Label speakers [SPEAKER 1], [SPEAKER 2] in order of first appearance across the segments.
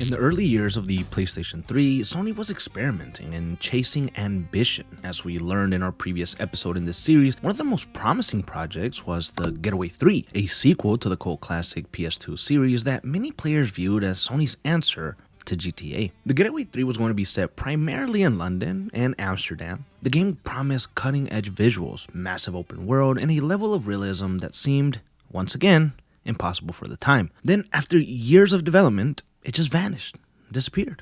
[SPEAKER 1] In the early years of the PlayStation 3, Sony was experimenting and chasing ambition. As we learned in our previous episode in this series, one of the most promising projects was the Getaway 3, a sequel to the cult classic PS2 series that many players viewed as Sony's answer to GTA. The Getaway 3 was going to be set primarily in London and Amsterdam. The game promised cutting-edge visuals, massive open world, and a level of realism that seemed, once again, impossible for the time. Then, after years of development, it just vanished, disappeared,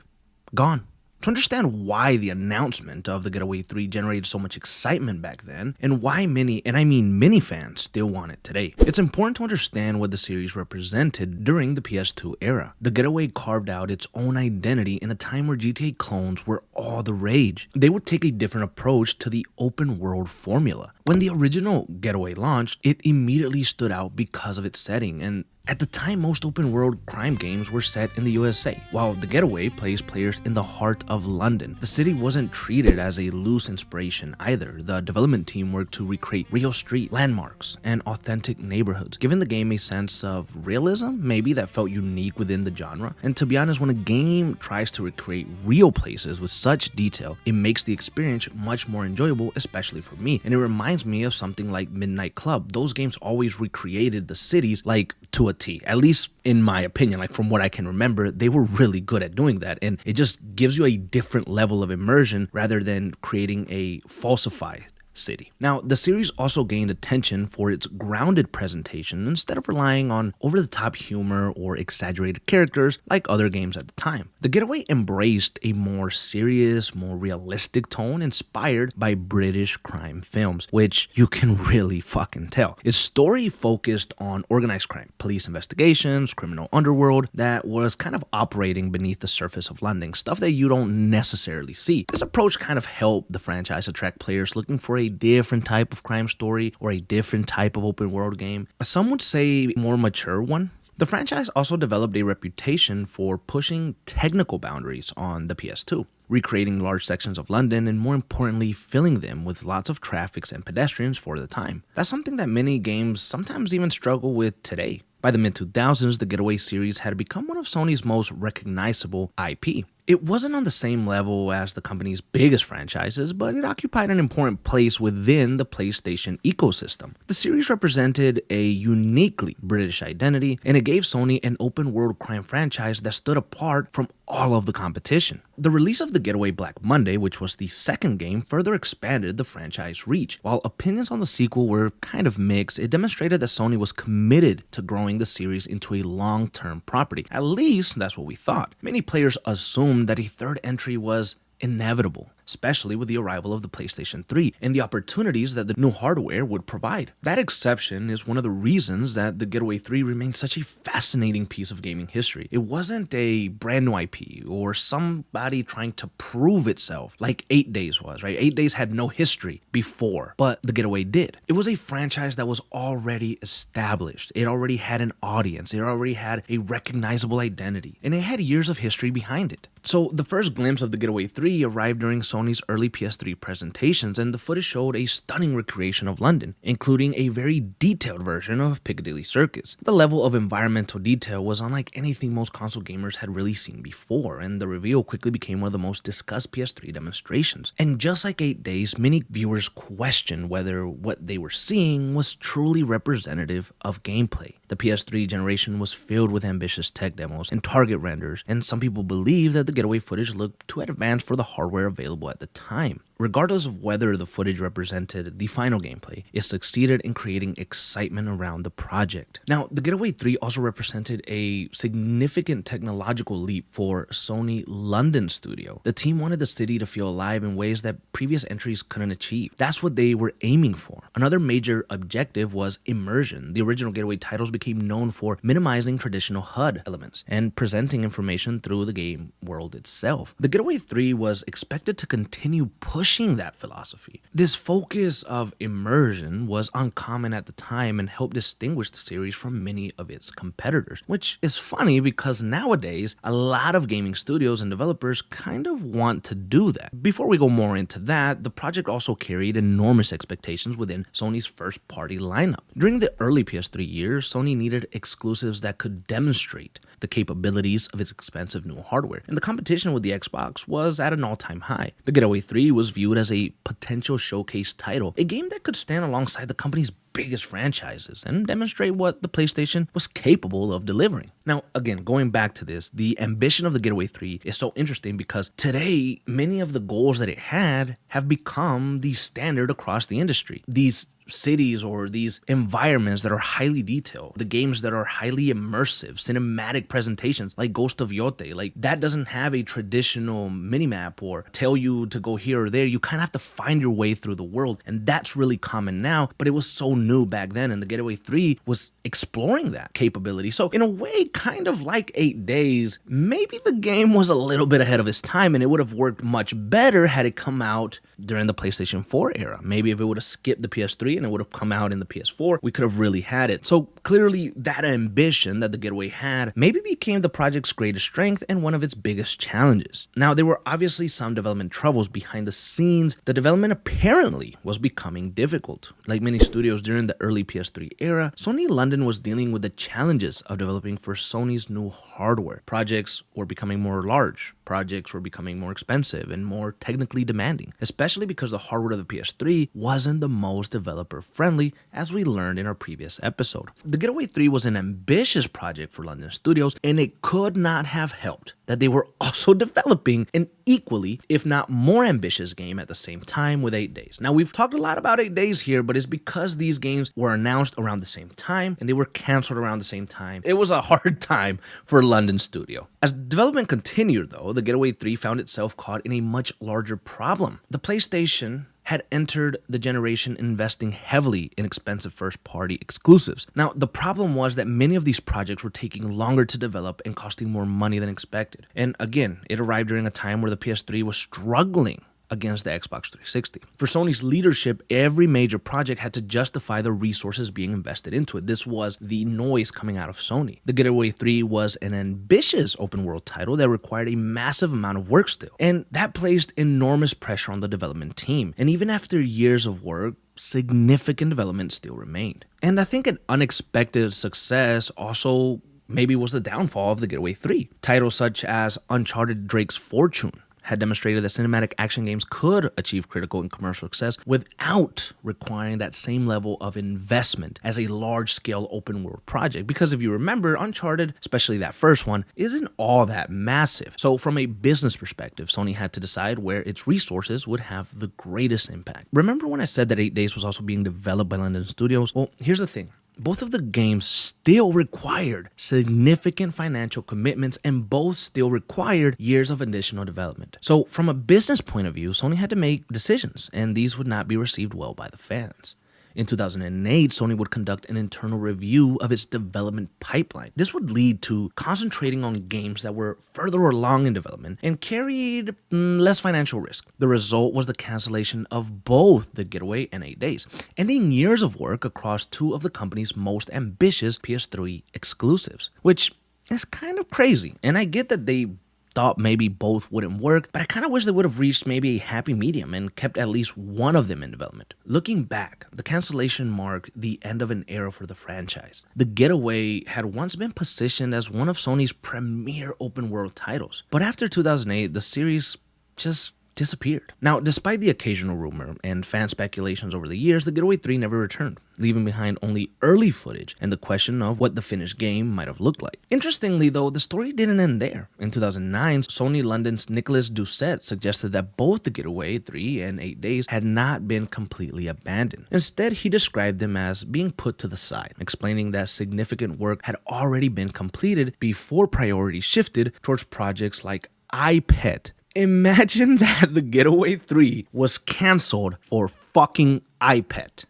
[SPEAKER 1] gone. To understand why the announcement of the Getaway 3 generated so much excitement back then, and why many, and I mean many fans, still want it today, it's important to understand what the series represented during the PS2 era. The Getaway carved out its own identity in a time where GTA clones were all the rage. They would take a different approach to the open world formula. When the original Getaway launched, it immediately stood out because of its setting, and at the time, most open-world crime games were set in the USA, while The Getaway placed players in the heart of London. The city wasn't treated as a loose inspiration either. The development team worked to recreate real street landmarks and authentic neighborhoods, giving the game a sense of realism, maybe, that felt unique within the genre. And to be honest, when a game tries to recreate real places with such detail, it makes the experience much more enjoyable, especially for me. And it reminds me of something like Midnight Club. Those games always recreated the cities like to a T, at least in my opinion. Like, from what I can remember, they were really good at doing that, and it just gives you a different level of immersion rather than creating a falsified city. Now, the series also gained attention for its grounded presentation instead of relying on over-the-top humor or exaggerated characters like other games at the time. The Getaway embraced a more serious, more realistic tone inspired by British crime films, which you can really fucking tell. Its story focused on organized crime, police investigations, criminal underworld that was kind of operating beneath the surface of London, stuff that you don't necessarily see. This approach kind of helped the franchise attract players looking for a different type of crime story or a different type of open world game. Some would say more mature one. The franchise also developed a reputation for pushing technical boundaries on the PS2, recreating large sections of London and, more importantly, filling them with lots of traffic and pedestrians for the time. That's something that many games sometimes even struggle with today. By the mid-2000s, the Getaway series had become one of Sony's most recognizable IP. It wasn't on the same level as the company's biggest franchises, but it occupied an important place within the PlayStation ecosystem. The series represented a uniquely British identity, and it gave Sony an open-world crime franchise that stood apart from all of the competition. The release of The Getaway Black Monday, which was the second game, further expanded the franchise reach. While opinions on the sequel were kind of mixed, it demonstrated that Sony was committed to growing the series into a long-term property. At least, that's what we thought. Many players assumed that a third entry was inevitable, especially with the arrival of the PlayStation 3 and the opportunities that the new hardware would provide. That exception is one of the reasons that the Getaway 3 remains such a fascinating piece of gaming history. It wasn't a brand new IP or somebody trying to prove itself like 8 Days was, right? 8 Days had no history before, but the Getaway did. It was a franchise that was already established. It already had an audience. It already had a recognizable identity, and it had years of history behind it. So the first glimpse of the Getaway 3 arrived during Sony's early PS3 presentations, and the footage showed a stunning recreation of London, including a very detailed version of Piccadilly Circus. The level of environmental detail was unlike anything most console gamers had really seen before, and the reveal quickly became one of the most discussed PS3 demonstrations. And just like 8 Days, many viewers questioned whether what they were seeing was truly representative of gameplay. The PS3 generation was filled with ambitious tech demos and target renders, and some people believe that the Getaway footage looked too advanced for the hardware available at the time. Regardless of whether the footage represented the final gameplay, it succeeded in creating excitement around the project. Now, the Getaway 3 also represented a significant technological leap for Sony London studio. The team wanted the city to feel alive in ways that previous entries couldn't achieve. That's what they were aiming for. Another major objective was immersion. The original Getaway titles became known for minimizing traditional HUD elements and presenting information through the game world itself. The Getaway 3 was expected to continue pushing pushing that philosophy. This focus of immersion was uncommon at the time and helped distinguish the series from many of its competitors, which is funny because nowadays a lot of gaming studios and developers kind of want to do that. Before we go more into that, the project also carried enormous expectations within Sony's first-party lineup. During the early PS3 years, Sony needed exclusives that could demonstrate the capabilities of its expensive new hardware, and the competition with the Xbox was at an all-time high. The Getaway 3 was viewed as a potential showcase title, a game that could stand alongside the company's biggest franchises and demonstrate what the PlayStation was capable of delivering. Now, again, going back to this, the ambition of the Getaway 3 is so interesting because today, many of the goals that it had have become the standard across the industry. These cities or these environments that are highly detailed, the games that are highly immersive, cinematic presentations like Ghost of Yote, like that doesn't have a traditional minimap or tell you to go here or there. You kind of have to find your way through the world, and that's really common now, but it was so new back then, and the Getaway 3 was exploring that capability. So in a way, kind of like 8 Days, maybe the game was a little bit ahead of its time, and it would have worked much better had it come out during the PlayStation 4 era. Maybe if it would have skipped the PS3 and it would have come out in the PS4, we could have really had it. So clearly that ambition that the Getaway had maybe became the project's greatest strength and one of its biggest challenges. Now, there were obviously some development troubles behind the scenes. The development apparently was becoming difficult. Like many studios during the early PS3 era, Sony London was dealing with the challenges of developing for Sony's new hardware. Projects were becoming more large. Projects were becoming more expensive and more technically demanding, especially because the hardware of the PS3 wasn't the most developer-friendly, as we learned in our previous episode. The Getaway 3 was an ambitious project for London studios, and it could not have helped that they were also developing an equally, if not more ambitious game at the same time with 8 Days. Now, we've talked a lot about 8 Days here, but it's because these games were announced around the same time and they were canceled around the same time. It was a hard time for London studio. As development continued, though, the Getaway 3 found itself caught in a much larger problem. The PlayStation had entered the generation investing heavily in expensive first-party exclusives. Now, the problem was that many of these projects were taking longer to develop and costing more money than expected. And again, it arrived during a time where the PS3 was struggling against the Xbox 360. For Sony's leadership, every major project had to justify the resources being invested into it. This was the noise coming out of Sony. The Getaway 3 was an ambitious open world title that required a massive amount of work still, and that placed enormous pressure on the development team. And even after years of work, significant development still remained. And I think an unexpected success also maybe was the downfall of the Getaway 3. Titles such as Uncharted Drake's Fortune had demonstrated that cinematic action games could achieve critical and commercial success without requiring that same level of investment as a large-scale open-world project. Because if you remember, Uncharted, especially that first one, isn't all that massive. So from a business perspective, Sony had to decide where its resources would have the greatest impact. Remember when I said that 8 Days was also being developed by London Studios? Well, here's the thing. Both of the games still required significant financial commitments, and both still required years of additional development. So from a business point of view, Sony had to make decisions, and these would not be received well by the fans. In 2008, Sony would conduct an internal review of its development pipeline. This would lead to concentrating on games that were further along in development and carried less financial risk. The result was the cancellation of both the Getaway and 8 Days, ending years of work across two of the company's most ambitious PS3 exclusives, which is kind of crazy. And I get that they thought maybe both wouldn't work, but I kind of wish they would have reached maybe a happy medium and kept at least one of them in development. Looking back, the cancellation marked the end of an era for the franchise. The Getaway had once been positioned as one of Sony's premier open world titles, but after 2008, the series just disappeared. Now, despite the occasional rumor and fan speculations over the years, the Getaway 3 never returned, leaving behind only early footage and the question of what the finished game might have looked like. Interestingly, though, the story didn't end there. In 2009, Sony London's Nicolas Doucet suggested that both the Getaway 3 and 8 Days had not been completely abandoned. Instead, he described them as being put to the side, explaining that significant work had already been completed before priorities shifted towards projects like iPet. Imagine that the Getaway 3 was canceled for fucking iPet.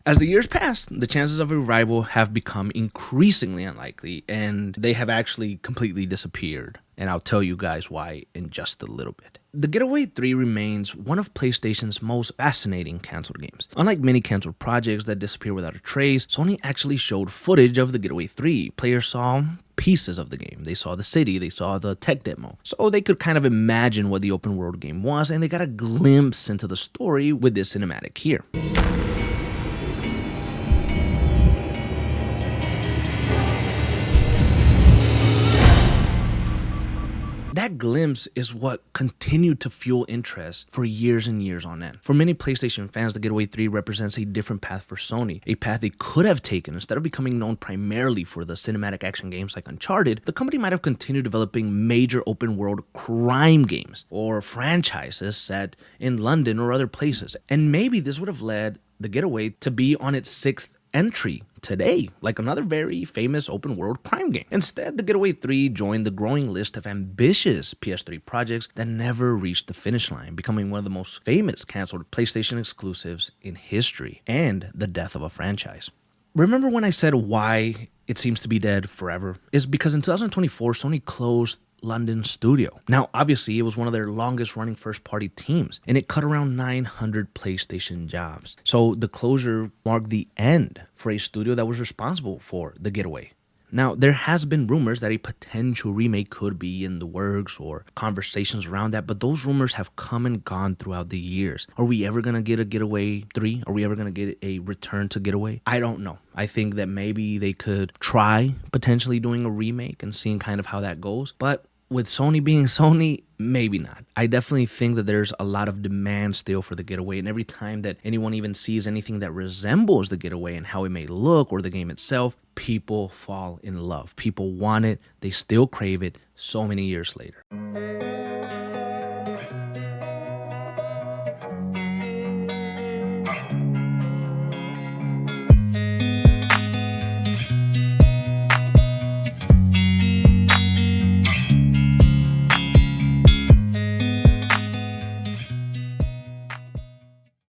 [SPEAKER 1] As the years pass, the chances of a revival have become increasingly unlikely, and they have actually completely disappeared. And I'll tell you guys why in just a little bit. The Getaway 3 remains one of PlayStation's most fascinating canceled games. Unlike many canceled projects that disappear without a trace, Sony actually showed footage of the Getaway 3. Players saw pieces of the game. They saw the city, they saw the tech demo. So they could kind of imagine what the open world game was, and they got a glimpse into the story with this cinematic here. That glimpse is what continued to fuel interest for years and years on end. For many PlayStation fans, the Getaway 3 represents a different path for Sony, a path they could have taken. Instead of becoming known primarily for the cinematic action games like Uncharted, the company might have continued developing major open world crime games or franchises set in London or other places. And maybe this would have led the Getaway to be on its sixth entry today, like another very famous open world crime game. Instead, the Getaway 3 joined the growing list of ambitious PS3 projects that never reached the finish line, becoming one of the most famous canceled PlayStation exclusives in history and the death of a franchise. Remember when I said why it seems to be dead forever? It's because in 2024, Sony closed London studio. Now, obviously, it was one of their longest running first party teams, and it cut around 900 PlayStation jobs. So the closure marked the end for a studio that was responsible for the Getaway. Now, there has been rumors that a potential remake could be in the works or conversations around that, but those rumors have come and gone throughout the years. Are we ever going to get a Getaway 3? Are we ever going to get a return to Getaway? I don't know. I think that maybe they could try potentially doing a remake and seeing kind of how that goes, but with Sony being Sony, maybe not. I definitely think that there's a lot of demand still for the Getaway, and every time that anyone even sees anything that resembles the Getaway and how it may look or the game itself, people fall in love. People want it. They still crave it so many years later.